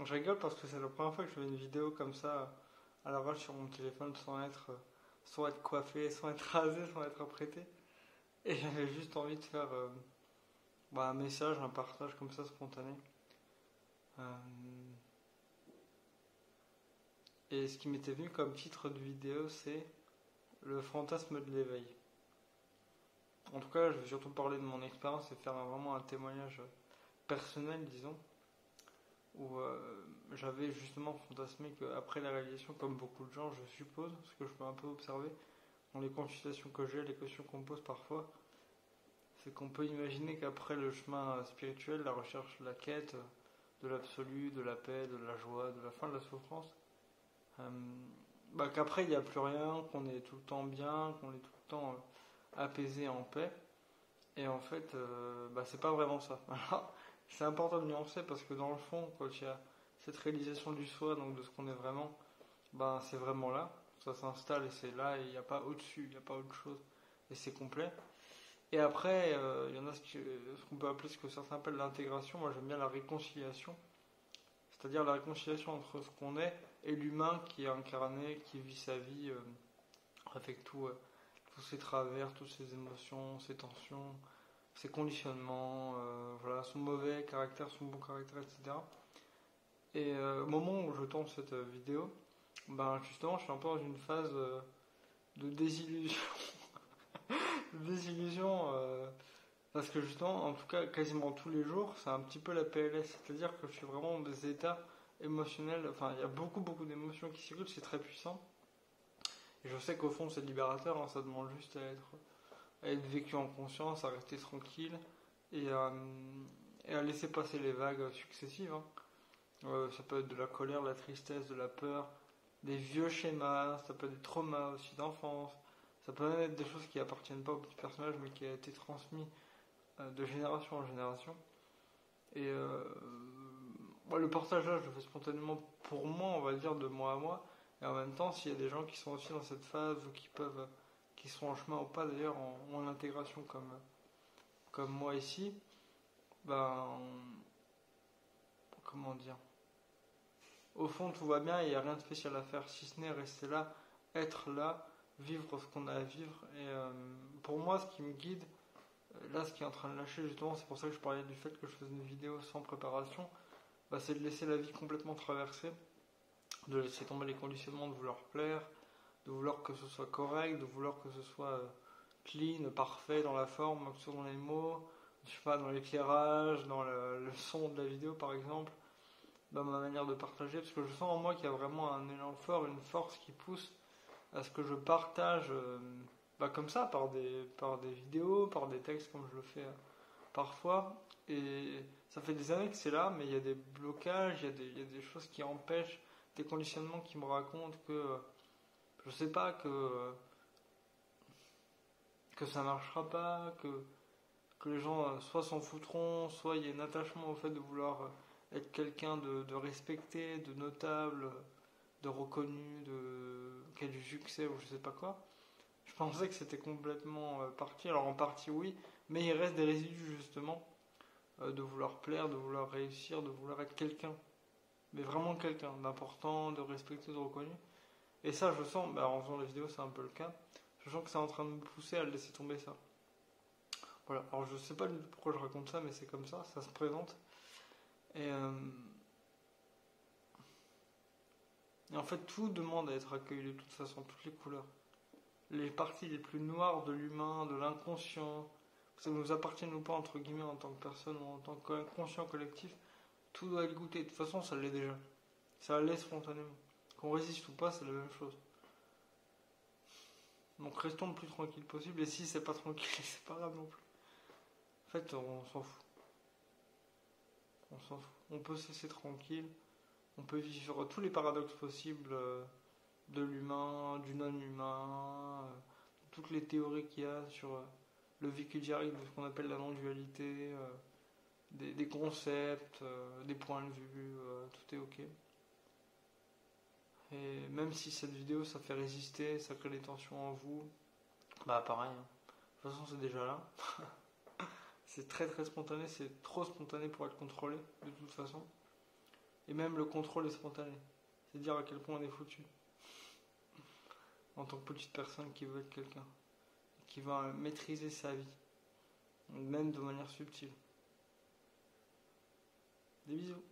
Je rigole parce que c'est la première fois que je fais une vidéo comme ça à l'arrache sur mon téléphone sans être coiffé, sans être rasé, sans être apprêté. Et j'avais juste envie de faire un message, un partage comme ça spontané. Euh, et ce qui m'était venu comme titre de vidéo, c'est le fantasme de l'éveil. En tout cas, je vais surtout parler de mon expérience et faire vraiment un témoignage personnel, disons, où j'avais justement fantasmé qu'après la réalisation, comme beaucoup de gens, je suppose, ce que je peux un peu observer dans les consultations que j'ai, les questions qu'on me pose parfois, c'est qu'on peut imaginer qu'après le chemin spirituel, la recherche, la quête de l'absolu, de la paix, de la joie, de la fin de la souffrance, qu'après il n'y a plus rien, qu'on est tout le temps bien, qu'on est tout le temps apaisé, en paix. Et en fait, c'est pas vraiment ça. Alors, c'est important de nuancer parce que dans le fond, quand il y a cette réalisation du soi, donc de ce qu'on est vraiment, c'est vraiment là. Ça s'installe et c'est là, et il n'y a pas au-dessus, il n'y a pas autre chose. Et c'est complet. Et après, il y en a ce qu'on peut appeler, ce que certains appellent l'intégration. Moi, j'aime bien la réconciliation. C'est-à-dire la réconciliation entre ce qu'on est et l'humain qui est incarné, qui vit sa vie avec tous ses travers, toutes ses émotions, ses tensions, ses conditionnements, voilà, son mauvais caractère, son bon caractère, etc. Et au moment où je tourne cette vidéo, justement, je suis un peu dans une phase de désillusion. De désillusion, parce que justement, en tout cas, quasiment tous les jours, c'est un petit peu la PLS. C'est-à-dire que je suis vraiment dans des états émotionnels. Enfin, il y a beaucoup d'émotions qui circulent, c'est très puissant. Et je sais qu'au fond, c'est libérateur, hein, ça demande juste à être vécu en conscience, à rester tranquille et à laisser passer les vagues successives. Hein. Ça peut être de la colère, de la tristesse, de la peur, des vieux schémas, ça peut être des traumas aussi d'enfance, ça peut même être des choses qui appartiennent pas au petit personnage mais qui a été transmis de génération en génération. Et le partage là, je le fais spontanément pour moi, on va dire, de moi à moi. Et en même temps, s'il y a des gens qui sont aussi dans cette phase ou qui sont en chemin ou pas d'ailleurs en intégration comme moi ici, comment dire, au fond tout va bien et il n'y a rien de spécial à faire si ce n'est rester là, être là, vivre ce qu'on a à vivre. Et pour moi, ce qui me guide, là, ce qui est en train de lâcher justement, c'est pour ça que je parlais du fait que je faisais une vidéo sans préparation, c'est de laisser la vie complètement traverser, de laisser tomber les conditionnements de vouloir plaire, de vouloir que ce soit correct, de vouloir que ce soit clean, parfait dans la forme, que ce soit dans les mots, je sais pas, dans l'éclairage, dans le son de la vidéo par exemple, dans ma manière de partager, parce que je sens en moi qu'il y a vraiment un élan fort, une force qui pousse à ce que je partage comme ça, par des vidéos, par des textes comme je le fais parfois. Et ça fait des années que c'est là, mais il y a des blocages, il y a des choses qui empêchent, des conditionnements qui me racontent que, je sais pas, que ça marchera pas, que les gens soit s'en foutront, soit il y a un attachement au fait de vouloir être quelqu'un de respecté, de notable, de reconnu, qui a du succès ou je sais pas quoi. Je pensais que c'était complètement parti. Alors en partie oui, mais il reste des résidus justement de vouloir plaire, de vouloir réussir, de vouloir être quelqu'un. Mais vraiment quelqu'un d'important, de respecté, de reconnu. Et ça je sens, en faisant la vidéo c'est un peu le cas, je sens que c'est en train de me pousser à laisser tomber ça. Voilà, alors je sais pas du tout pourquoi je raconte ça, mais c'est comme ça se présente. Et en fait, tout demande à être accueilli de toute façon, toutes les couleurs. Les parties les plus noires de l'humain, de l'inconscient, que ça nous appartienne ou pas, entre guillemets, en tant que personne ou en tant que conscient collectif, tout doit être goûté. De toute façon, ça l'est déjà. Ça l'est spontanément. Qu'on résiste ou pas, c'est la même chose. Donc restons le plus tranquille possible, et si c'est pas tranquille, c'est pas grave non plus. En fait, on s'en fout. On s'en fout. On peut se laisser tranquille. On peut vivre tous les paradoxes possibles de l'humain, du non-humain, toutes les théories qu'il y a sur le vécu direct de ce qu'on appelle la non-dualité, des concepts, des points de vue, tout est ok. Et même si cette vidéo ça fait résister, ça crée des tensions en vous, pareil. Hein. De toute façon c'est déjà là. C'est très très spontané, c'est trop spontané pour être contrôlé de toute façon. Et même le contrôle est spontané. C'est dire à quel point on est foutu. En tant que petite personne qui veut être quelqu'un. Qui va maîtriser sa vie. Même de manière subtile. Des bisous.